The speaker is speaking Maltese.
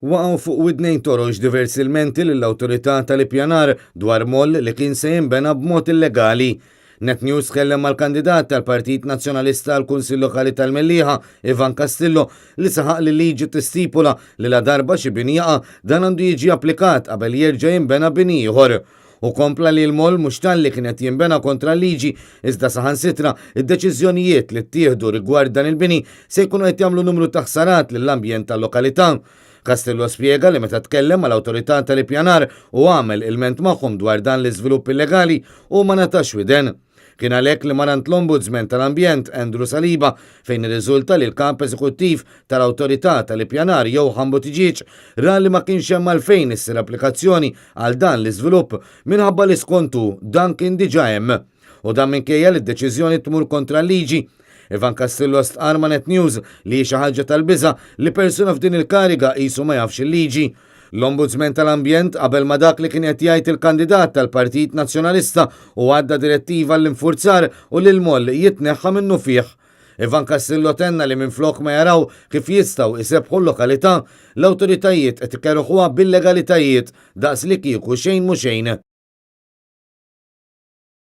Waqgħu fuq widnejn torox diversi ilmenti lill-awtorità tal-ippjanar dwar moll li kien se jinbena b'mod illegali. Net News tkellem mal-kandidat tal-Partit Nazzjonalista għal kunsill Lokali tal-Mellieħa, Ivan Castillo, li saħaq li liġi tistipula li la darba xi bini jaqa' dan għandu jiġi applikat qabel jerġa' jinbena bini ieħor. U kompla li l-moll mhux tal-li kienet jinbena kontra l-liġi, iżda saħansitra id-deċiżjonijiet li ttieħdu rigward dan il-bini se jkunu qed jagħmlu numru ta' ħsarat lill-ambjent tal-lokalità. Castillo spjega li meta tkellem mal-awtorità tal-ippjanar u għamel ilment magħhom dwar dan l-iżvilupp illegali u ma natax widen. Kien għalhekk li marant l-Ombudsman tal-Ambjent Andrew Saliba fejn irriżulta li l-kamp eżekuttiv tal-awtorità tal-ippjanar Johan Buttigieg ra li ma kienx hemm għalfejn issir applikazzjoni għal dan l-iżvilupp minħabba li skontu dan kien diġà hemm. U dan minkejja li d-deċiżjoni tmur kontra l-liġi. Ivan Castillo stqar ma' Net News li xi ħaġa tal-biża' li persuna f'din il-kariga qisu ma jafx il-liġi. L-Ombudsman tal-Ambjent qabel ma dak li kien qed jgħid il-kandidat tal-Partit Nazzjonalista u għadda direttiva l-infurzar u li l-moll jitneħħa minnu fih. Ivan Castillo tenna li minflok ma jaraw kif jistgħu isebħu l-lokalità, l-awtoritajiet qed ikerruħuha bil-legalitajiet daqs li kieku xejn mhu xejn.